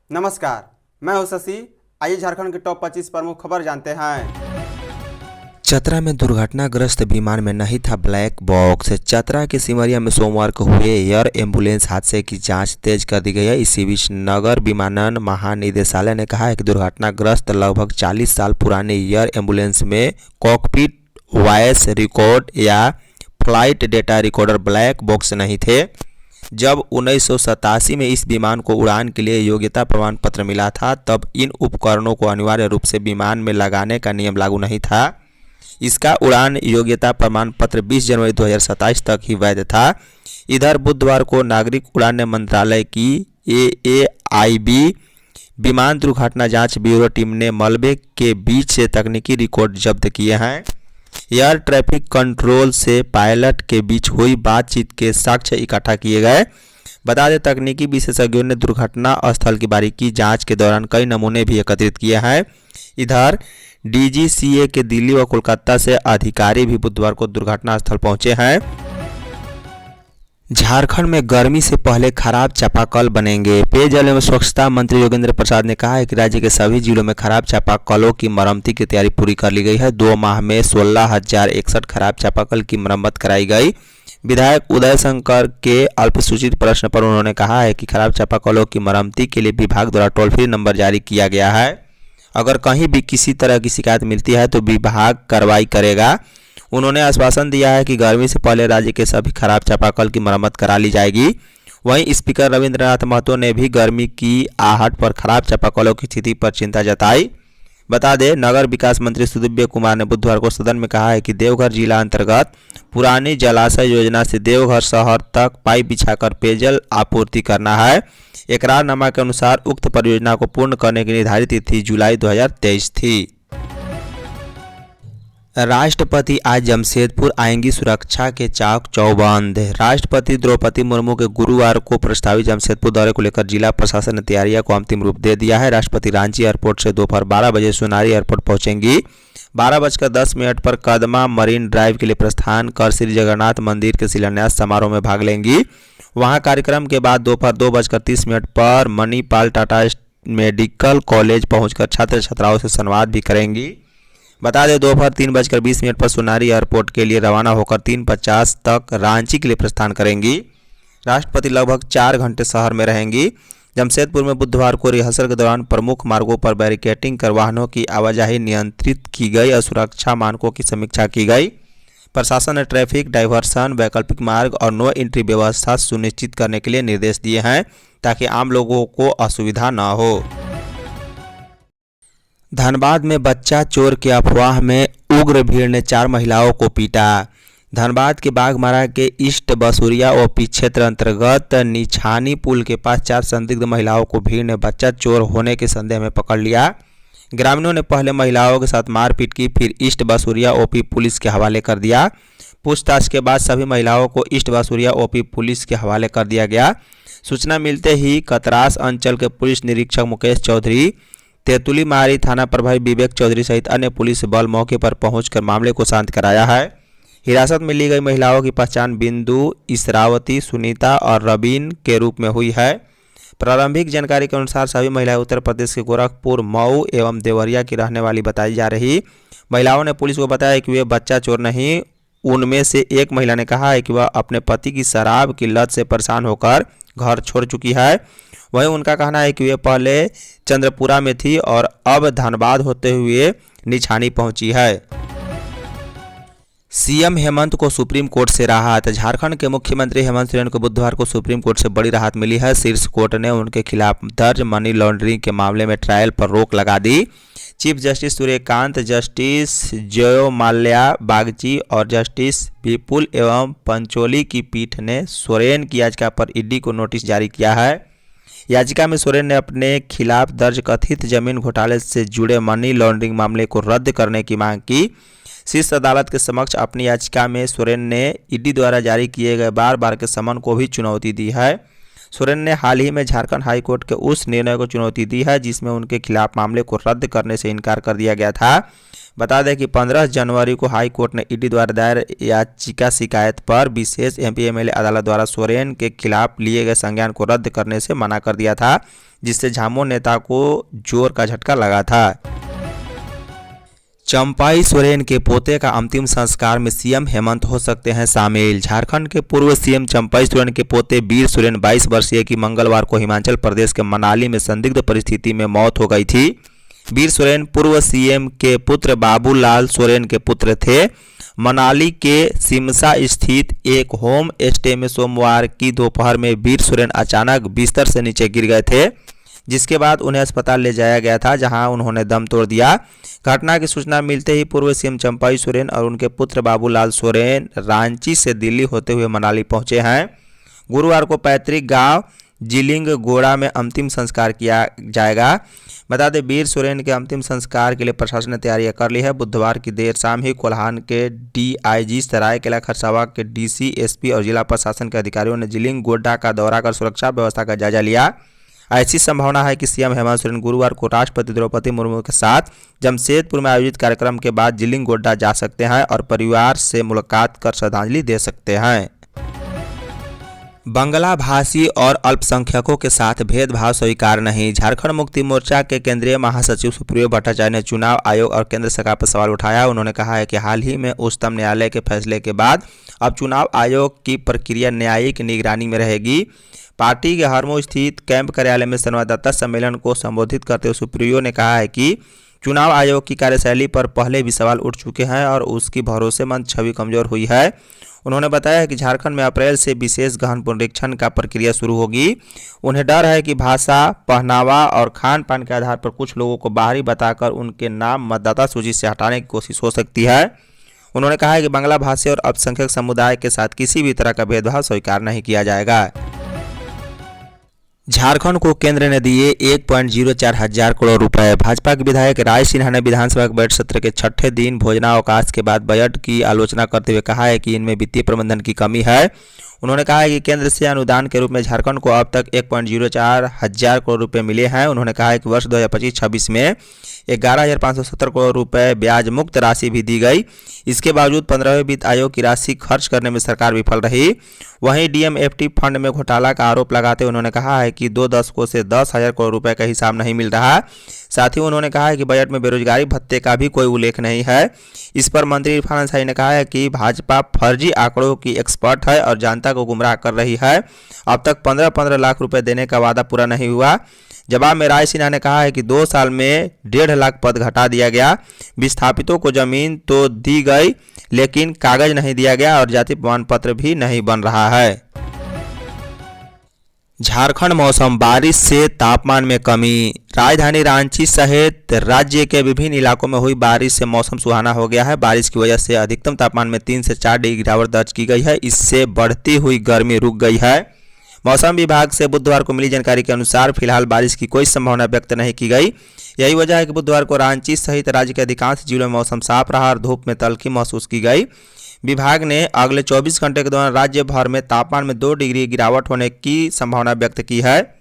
नमस्कार, मैं हूं शशि। आइए झारखंड की टॉप 25 प्रमुख खबर जानते हैं। चतरा में दुर्घटनाग्रस्त विमान में नहीं था ब्लैक बॉक्स। चतरा के सिमरिया में सोमवार को हुए एयर एम्बुलेंस हादसे की जांच तेज कर दी गई है। इसी बीच नगर विमानन महानिदेशालय ने कहा है कि दुर्घटनाग्रस्त लगभग 40 साल पुराने एयर एम्बुलेंस में कॉकपिट वॉइस रिकॉर्ड या flight data recorder black box नहीं थे। जब 1987 में इस विमान को उड़ान के लिए योग्यता प्रमाण पत्र मिला था, तब इन उपकरणों को अनिवार्य रूप से विमान में लगाने का नियम लागू नहीं था। इसका उड़ान योग्यता प्रमाण पत्र 20 जनवरी 2027 तक ही वैध था। इधर बुधवार को नागरिक उड़ान मंत्रालय की AAIB विमान दुर्घटना जांच ब्यूरो टीम ने मलबे के बीच से तकनीकी रिकॉर्ड जब्त किए हैं। एयर ट्रैफिक कंट्रोल से पायलट के बीच हुई बातचीत के साक्ष्य इकट्ठा किए गए। बता दें, तकनीकी विशेषज्ञों ने दुर्घटना स्थल की बारीकी जांच के दौरान कई नमूने भी एकत्रित किए हैं। इधर DGCA के दिल्ली व कोलकाता से अधिकारी भी बुधवार को दुर्घटना स्थल पहुंचे हैं। झारखंड में गर्मी से पहले खराब चापाकल बनेंगे। पेयजल एवं स्वच्छता मंत्री योगेंद्र प्रसाद ने कहा है कि राज्य के सभी जिलों में खराब चापाकलों की मरम्मती की तैयारी पूरी कर ली गई है। 2 माह में 16,061 खराब चापाकल की मरम्मत कराई गई। विधायक उदय शंकर के अल्पसूचित प्रश्न पर उन्होंने कहा है कि खराब चापाकलों की मरम्मती के लिए विभाग द्वारा टोल फ्री नंबर जारी किया गया है। अगर कहीं भी किसी तरह की शिकायत मिलती है तो विभाग कार्रवाई करेगा। उन्होंने आश्वासन दिया है कि गर्मी से पहले राज्य के सभी खराब चापाकल की मरम्मत करा ली जाएगी। वहीं स्पीकर रविंद्रनाथ महतो ने भी गर्मी की आहट पर खराब चापाकलों की स्थिति पर चिंता जताई। बता दें, नगर विकास मंत्री सुदिव्य कुमार ने बुधवार को सदन में कहा है कि देवघर जिला अंतर्गत पुरानी जलाशय योजना से देवघर शहर तक पाइप बिछाकर पेयजल आपूर्ति करना है। एकरारनामा के अनुसार उक्त परियोजना को पूर्ण करने की निर्धारित तिथि जुलाई 2023 थी। राष्ट्रपति आज जमशेदपुर आएंगी, सुरक्षा के चाक चौबंद। राष्ट्रपति द्रौपदी मुर्मू के गुरुवार को प्रस्तावित जमशेदपुर दौरे को लेकर जिला प्रशासन ने तैयारियों को अंतिम रूप दे दिया है। राष्ट्रपति रांची एयरपोर्ट से दोपहर 12 बजे सोनारी एयरपोर्ट पहुंचेंगी। 12:10 पर कदमा मरीन ड्राइव के लिए प्रस्थान कर श्री जगन्नाथ मंदिर के शिलान्यास समारोह में भाग लेंगी। वहां कार्यक्रम के बाद दोपहर 2:30 पर मणिपाल टाटा मेडिकल कॉलेज पहुंचकर छात्र छात्राओं से संवाद भी करेंगी। बता दें, दोपहर 3:20 पर सोनारी एयरपोर्ट के लिए रवाना होकर 3:50 तक रांची के लिए प्रस्थान करेंगी। राष्ट्रपति लगभग 4 घंटे शहर में रहेंगी। जमशेदपुर में बुधवार को रिहर्सल के दौरान प्रमुख मार्गों पर बैरिकेडिंग कर वाहनों की आवाजाही नियंत्रित की गई और सुरक्षा मानकों की समीक्षा की गई। प्रशासन ने ट्रैफिक डाइवर्सन, वैकल्पिक मार्ग और नो एंट्री व्यवस्था सुनिश्चित करने के लिए निर्देश दिए हैं ताकि आम लोगों को असुविधा न हो। धनबाद में बच्चा चोर की अफवाह में उग्र भीड़ ने 4 महिलाओं को पीटा। धनबाद के बाघमारा के ईस्ट बसुरिया ओपी क्षेत्र अंतर्गत निछानी पुल के पास 4 संदिग्ध महिलाओं को भीड़ ने बच्चा चोर होने के संदेह में पकड़ लिया। ग्रामीणों ने पहले महिलाओं के साथ मारपीट की, फिर ईस्ट बसुरिया ओपी पुलिस के हवाले कर दिया। पूछताछ के बाद सभी महिलाओं को ईस्ट बसुरिया ओपी पुलिस के हवाले कर दिया गया। सूचना मिलते ही कतरास अंचल के पुलिस निरीक्षक मुकेश चौधरी, तेतुली मारी थाना प्रभारी विवेक चौधरी सहित अन्य पुलिस बल मौके पर पहुंचकर मामले को शांत कराया है। हिरासत में ली गई महिलाओं की पहचान बिंदु, इसरावती, सुनीता और रबीन के रूप में हुई है। प्रारंभिक जानकारी के अनुसार सभी महिलाएं उत्तर प्रदेश के गोरखपुर, मऊ एवं देवरिया की रहने वाली बताई जा रही। महिलाओं ने पुलिस को बताया कि वे बच्चा चोर नहीं। उनमें से एक महिला ने कहा है कि वह अपने पति की शराब की लत से परेशान होकर घर छोड़ चुकी है। वहीं उनका कहना है कि वे पहले चंद्रपुरा में थी और अब धनबाद होते हुए निछानी पहुंची है। सीएम हेमंत को सुप्रीम कोर्ट से राहत। झारखंड के मुख्यमंत्री हेमंत सोरेन को बुधवार को सुप्रीम कोर्ट से बड़ी राहत मिली है। शीर्ष कोर्ट ने उनके खिलाफ दर्ज मनी लॉन्ड्रिंग के मामले में ट्रायल पर रोक लगा दी। चीफ जस्टिस सूर्यकांत, जस्टिस जयो माल्या बागची और जस्टिस विपुल एवं पंचोली की पीठ ने सोरेन की याचिका पर ईडी को नोटिस जारी किया है। याचिका में सोरेन ने अपने खिलाफ दर्ज कथित जमीन घोटाले से जुड़े मनी लॉन्ड्रिंग मामले को रद्द करने की मांग की। शीर्ष अदालत के समक्ष अपनी याचिका में सोरेन ने ईडी द्वारा जारी किए गए बार के समन को भी चुनौती दी है। सोरेन ने हाल ही में झारखंड हाई कोर्ट के उस निर्णय को चुनौती दी है जिसमें उनके खिलाफ मामले को रद्द करने से इनकार कर दिया गया था। बता दें कि 15 जनवरी को हाई कोर्ट ने ईडी द्वारा दायर याचिका शिकायत पर विशेष एमपी-एमएलए अदालत द्वारा सोरेन के खिलाफ लिए गए संज्ञान को रद्द करने से मना कर दिया था, जिससे झामुमो नेता को जोर का झटका लगा था। चंपाई सोरेन के पोते का अंतिम संस्कार में सीएम हेमंत हो सकते हैं शामिल। झारखंड के पूर्व सीएम चंपाई सोरेन के पोते वीर सोरेन 22 वर्षीय की मंगलवार को हिमाचल प्रदेश के मनाली में संदिग्ध परिस्थिति में मौत हो गई थी। वीर सोरेन पूर्व सीएम के पुत्र बाबूलाल सोरेन के पुत्र थे। मनाली के सिमसा स्थित एक होम स्टे में सोमवार की दोपहर में वीर सोरेन अचानक बिस्तर से नीचे गिर गए थे, जिसके बाद उन्हें अस्पताल ले जाया गया था, जहां उन्होंने दम तोड़ दिया। घटना की सूचना मिलते ही पूर्व सीएम चंपाई सोरेन और उनके पुत्र बाबूलाल सोरेन रांची से दिल्ली होते हुए मनाली पहुंचे हैं। गुरुवार को पैतृक गांव जिलिंगगोड़ा में अंतिम संस्कार किया जाएगा। बता दें, वीर सोरेन के अंतिम संस्कार के लिए प्रशासन ने तैयारियां कर ली है। बुधवार की देर शाम ही कोल्हान के डीआईजी, सरायकेला खरसावां के डीसी, एसपी और जिला प्रशासन के अधिकारियों ने जिलिंगगोड़ा का दौरा कर सुरक्षा व्यवस्था का जायजा लिया। ऐसी संभावना है कि सीएम हेमंत सोरेन गुरुवार को राष्ट्रपति द्रौपदी मुर्मू के साथ जमशेदपुर में आयोजित कार्यक्रम के बाद जिलिंगगोड़ा जा सकते हैं और परिवार से मुलाकात कर श्रद्धांजलि दे सकते हैं। बंगला भाषी और अल्पसंख्यकों के साथ भेदभाव स्वीकार नहीं। झारखंड मुक्ति मोर्चा के केंद्रीय महासचिव सुप्रियो भट्टाचार्य ने चुनाव आयोग और केंद्र सरकार पर सवाल उठाया। उन्होंने कहा है कि हाल ही में उच्चतम न्यायालय के फैसले के बाद अब चुनाव आयोग की प्रक्रिया न्यायिक निगरानी में रहेगी। पार्टी के हरमो स्थित कैंप कार्यालय में संवाददाता सम्मेलन को संबोधित करते हुए सुप्रियो ने कहा है कि चुनाव आयोग की कार्यशैली पर पहले भी सवाल उठ चुके हैं और उसकी भरोसेमंद छवि कमजोर हुई है। उन्होंने बताया कि झारखंड में अप्रैल से विशेष गहन पुनरीक्षण का प्रक्रिया शुरू होगी। उन्हें डर है कि भाषा, पहनावा और खान पान के आधार पर कुछ लोगों को बाहरी बताकर उनके नाम मतदाता सूची से हटाने की कोशिश हो सकती है। उन्होंने कहा है कि बांग्ला भाषी और अल्पसंख्यक समुदाय के साथ किसी भी तरह का भेदभाव स्वीकार नहीं किया जाएगा। झारखंड को केंद्र ने दिए 1.04 हजार करोड़ रुपए। भाजपा के विधायक राय सिन्हा ने विधानसभा के बजट सत्र के छठे दिन भोजनावकाश के बाद बजट की आलोचना करते हुए कहा है कि इनमें वित्तीय प्रबंधन की कमी है। उन्होंने कहा है कि केंद्र से अनुदान के रूप में झारखंड को अब तक 1.04 हजार करोड़ रुपए मिले हैं। उन्होंने कहा है कि वर्ष 2025-26 में 11,570 करोड़ रुपए ब्याज मुक्त राशि भी दी गई। इसके बावजूद 15वें वित्त आयोग की राशि खर्च करने में सरकार विफल रही। वहीं डीएमएफटी फंड में घोटाला का आरोप लगाते हुए उन्होंने कहा है कि 2 दशकों से 10,000 करोड़ रुपए का हिसाब नहीं मिल रहा। साथ ही उन्होंने कहा है कि बजट में बेरोजगारी भत्ते का भी कोई उल्लेख नहीं है। इस पर मंत्री इरफान अंसारी ने कहा है कि भाजपा फर्जी आंकड़ों की एक्सपर्ट है और जनता को गुमराह कर रही है। अब तक 15-15 लाख रुपए देने का वादा पूरा नहीं हुआ। जवाब में राय सिन्हा ने कहा है कि 2 साल में 1.5 लाख पद घटा दिया गया। विस्थापितों को जमीन तो दी गई लेकिन कागज नहीं दिया गया और जाति प्रमाण पत्र भी नहीं बन रहा है। झारखंड मौसम, बारिश से तापमान में कमी। राजधानी रांची सहित राज्य के विभिन्न इलाकों में हुई बारिश से मौसम सुहाना हो गया है। बारिश की वजह से अधिकतम तापमान में 3 से 4 डिग्री गिरावट दर्ज की गई है। इससे बढ़ती हुई गर्मी रुक गई है। मौसम विभाग से बुधवार को मिली जानकारी के अनुसार फिलहाल बारिश की कोई संभावना व्यक्त नहीं की गई। यही वजह है कि बुधवार को रांची सहित राज्य के अधिकांश जिलों में मौसम साफ रहा और धूप में तल्खी महसूस की गई। विभाग ने अगले 24 घंटे के दौरान राज्य भर में तापमान में 2 डिग्री गिरावट होने की संभावना व्यक्त की है।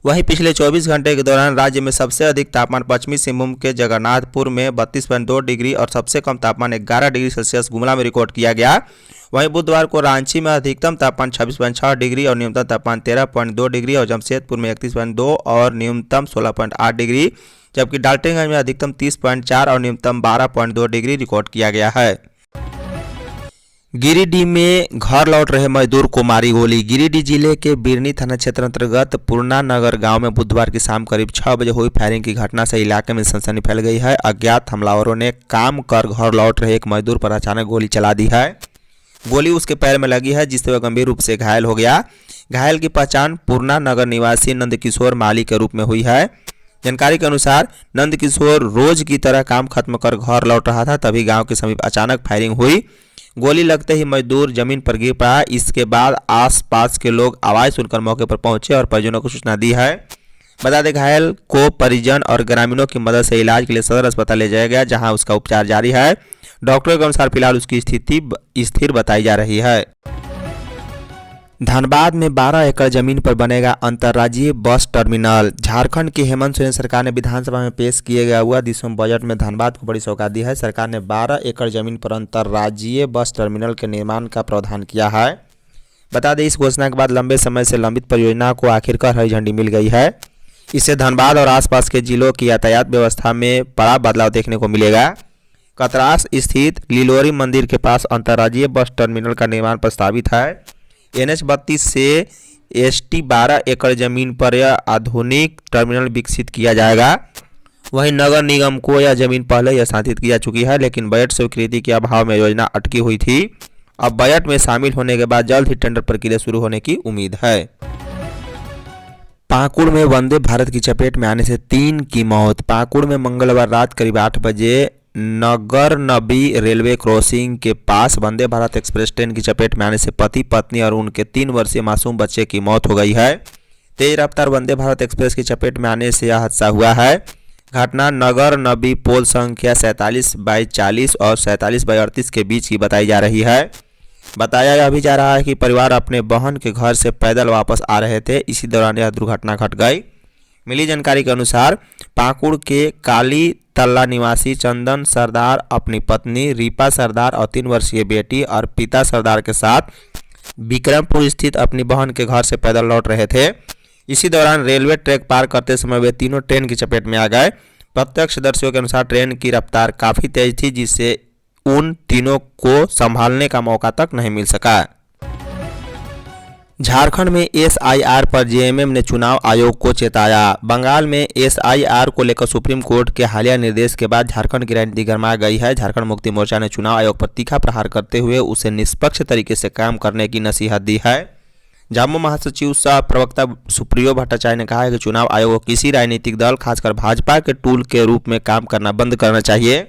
वहीं पिछले 24 घंटे के दौरान राज्य में सबसे अधिक तापमान पश्चिमी सिंहभूम के जगन्नाथपुर में 32.2 डिग्री और सबसे कम तापमान 11 डिग्री सेल्सियस गुमला में रिकॉर्ड किया गया। वहीं बुधवार को रांची में अधिकतम तापमान 26.6 डिग्री और न्यूनतम तापमान 13.2 डिग्री और जमशेदपुर में 31.2 और न्यूनतम 16.8 डिग्री, जबकि डाल्टनगंज में अधिकतम 30.4 और न्यूनतम 12.2 डिग्री रिकॉर्ड किया गया है। गिरिडीह में घर लौट रहे मजदूर को मारी गोली। गिरिडीह जिले के बिरनी थाना क्षेत्र अंतर्गत पूर्णा नगर गांव में बुधवार की शाम करीब 6 बजे हुई फायरिंग की घटना से इलाके में सनसनी फैल गई है। अज्ञात हमलावरों ने काम कर घर लौट रहे एक मजदूर पर अचानक गोली चला दी है। गोली उसके पैर में लगी है, जिससे वह गंभीर रूप से घायल हो गया। घायल की पहचान पूर्णा नगर निवासी नंदकिशोर माली के रूप में हुई है। जानकारी के अनुसार नंदकिशोर रोज की तरह काम खत्म कर घर लौट रहा था, तभी गांव के समीप अचानक फायरिंग हुई। गोली लगते ही मजदूर जमीन पर गिर पड़ा। इसके बाद आसपास के लोग आवाज सुनकर मौके पर पहुंचे और परिजनों को सूचना दी है। बता दें, घायल को परिजन और ग्रामीणों की मदद से इलाज के लिए सदर अस्पताल ले जाया गया, जहां उसका उपचार जारी है। डॉक्टरों के अनुसार फिलहाल उसकी स्थिति स्थिर बताई जा रही है। धनबाद में 12 एकड़ जमीन पर बनेगा अंतर्राज्यीय बस टर्मिनल। झारखंड की हेमंत सोरेन सरकार ने विधानसभा में पेश किए गया हुआ दिसंबर बजट में धनबाद को बड़ी सौगात दी है। सरकार ने 12 एकड़ जमीन पर अंतर्राज्यीय बस टर्मिनल के निर्माण का प्रावधान किया है। बता दें, इस घोषणा के बाद लंबे समय से लंबित परियोजना को आखिरकार हरी झंडी मिल गई है। इससे धनबाद और आसपास के जिलों की यातायात व्यवस्था में बड़ा बदलाव देखने को मिलेगा। कतरास स्थित लिलोरी मंदिर के पास अंतर्राज्यीय बस टर्मिनल का निर्माण प्रस्तावित है। NH-32 से ST 12 एकड़ जमीन पर यह आधुनिक टर्मिनल विकसित किया जाएगा। वहीं नगर निगम को यह जमीन पहले ही स्थानांतरित की जा चुकी है, लेकिन बजट स्वीकृति के अभाव में योजना अटकी हुई थी। अब बजट में शामिल होने के बाद जल्द ही टेंडर प्रक्रिया शुरू होने की उम्मीद है। पाकुड़ में वंदे भारत की चपेट में आने से 3 की मौत। पाकुड़ में मंगलवार रात करीब 8 बजे नगर नबी रेलवे क्रॉसिंग के पास वंदे भारत एक्सप्रेस ट्रेन की चपेट में आने से पति पत्नी और उनके 3 वर्षीय मासूम बच्चे की मौत हो गई है। तेज रफ्तार वंदे भारत एक्सप्रेस की चपेट में आने से यह हादसा हुआ है। घटना नगर नबी पोल संख्या 47/40 और 47/38 के बीच की बताई जा रही है। बताया यह भी जा रहा है कि परिवार अपने बहन के घर से पैदल वापस आ रहे थे, इसी दौरान यह दुर्घटना घट गई। मिली जानकारी के अनुसार पाकुड़ के काली तल्ला निवासी चंदन सरदार अपनी पत्नी रीपा सरदार और 3 वर्षीय बेटी और पिता सरदार के साथ विक्रमपुर स्थित अपनी बहन के घर से पैदल लौट रहे थे। इसी दौरान रेलवे ट्रैक पार करते समय वे तीनों ट्रेन की चपेट में आ गए। प्रत्यक्षदर्शियों के अनुसार ट्रेन की रफ्तार काफ़ी तेज थी, जिससे उन तीनों को संभालने का मौका तक नहीं मिल सका। झारखंड में SIR पर JMM ने चुनाव आयोग को चेताया। बंगाल में SIR को लेकर सुप्रीम कोर्ट के हालिया निर्देश के बाद झारखंड की राजनीति गरमा गई है। झारखंड मुक्ति मोर्चा ने चुनाव आयोग पर तीखा प्रहार करते हुए उसे निष्पक्ष तरीके से काम करने की नसीहत दी है। जामुमो महासचिव सह प्रवक्ता सुप्रियो भट्टाचार्य ने कहा है कि चुनाव आयोग को किसी राजनीतिक दल, खासकर भाजपा के टूल के रूप में काम करना बंद करना चाहिए।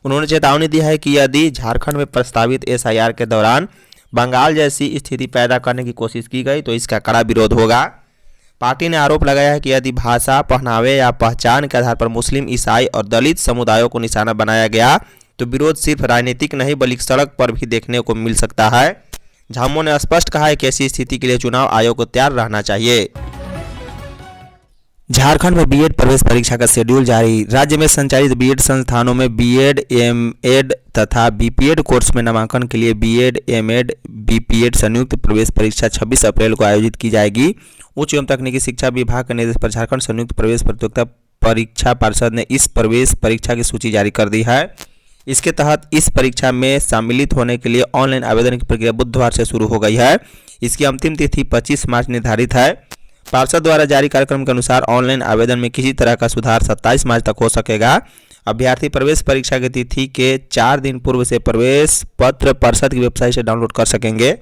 उन्होंने चेतावनी दी है कि यदि झारखंड में प्रस्तावित SIR के दौरान बंगाल जैसी स्थिति पैदा करने की कोशिश की गई तो इसका कड़ा विरोध होगा। पार्टी ने आरोप लगाया है कि यदि भाषा, पहनावे या पहचान के आधार पर मुस्लिम, ईसाई और दलित समुदायों को निशाना बनाया गया तो विरोध सिर्फ राजनीतिक नहीं बल्कि सड़क पर भी देखने को मिल सकता है। झामुमो ने स्पष्ट कहा है कि ऐसी स्थिति के लिए चुनाव आयोग को तैयार रहना चाहिए। झारखंड में बीएड प्रवेश परीक्षा का शेड्यूल जारी। राज्य में संचालित बीएड संस्थानों में बीएड, एमएड तथा बीपीएड कोर्स में नामांकन के लिए बीएड, एमएड, बीपीएड संयुक्त प्रवेश परीक्षा 26 अप्रैल को आयोजित की जाएगी। उच्च एवं तकनीकी शिक्षा विभाग के निर्देश पर झारखंड संयुक्त प्रवेश प्रतियोगिता परीक्षा परिषद ने इस प्रवेश परीक्षा की सूची जारी कर दी है। इसके तहत इस परीक्षा में सम्मिलित होने के लिए ऑनलाइन आवेदन की प्रक्रिया बुधवार से शुरू हो गई है। इसकी अंतिम तिथि 25 मार्च निर्धारित है। पार्षद द्वारा जारी कार्यक्रम के अनुसार ऑनलाइन आवेदन में किसी तरह का सुधार 27 मार्च तक हो सकेगा। अभ्यर्थी प्रवेश परीक्षा की तिथि के 4 दिन पूर्व से प्रवेश पत्र पार्षद की वेबसाइट से डाउनलोड कर सकेंगे।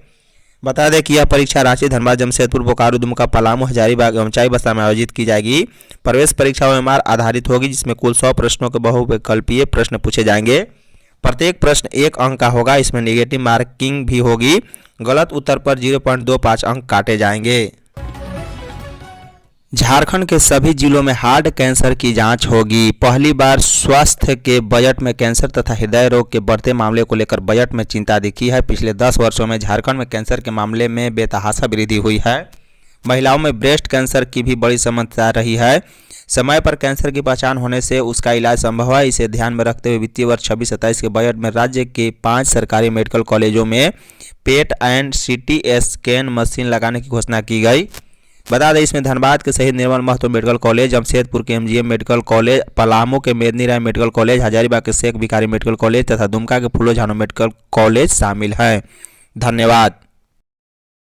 बता दें कि यह परीक्षा रांची, धनबाद, जमशेदपुर, बोकारो, दुमका, पलामू, हजारीबाग एवं चाईबासा में आयोजित की जाएगी। प्रवेश परीक्षा OMR आधारित होगी, जिसमें कुल 100 प्रश्नों के बहुविकल्पीय प्रश्न पूछे जाएंगे। प्रत्येक प्रश्न 1 अंक का होगा। इसमें नेगेटिव मार्किंग भी होगी। गलत उत्तर पर 0.25 अंक काटे जाएंगे। झारखंड के सभी जिलों में हार्ट कैंसर की जांच होगी। पहली बार स्वास्थ्य के बजट में कैंसर तथा हृदय रोग के बढ़ते मामले को लेकर बजट में चिंता दिखी है। पिछले 10 वर्षों में झारखंड में कैंसर के मामले में बेतहाशा वृद्धि हुई है। महिलाओं में ब्रेस्ट कैंसर की भी बड़ी समस्या रही है। समय पर कैंसर की पहचान होने से उसका इलाज संभव है। इसे ध्यान में रखते हुए वित्तीय वर्ष 26-27 के बजट में राज्य के 5 सरकारी मेडिकल कॉलेजों में pet and CT scan machine लगाने की घोषणा की गई। बता दें, इसमें धनबाद के शहीद निर्मल महतो मेडिकल कॉलेज, जमशेदपुर के MGM मेडिकल कॉलेज, पलामू के मेदनी राय मेडिकल कॉलेज, हजारीबाग के शेख भिखारी मेडिकल कॉलेज तथा दुमका के फूलो झानो मेडिकल कॉलेज शामिल है। धन्यवाद।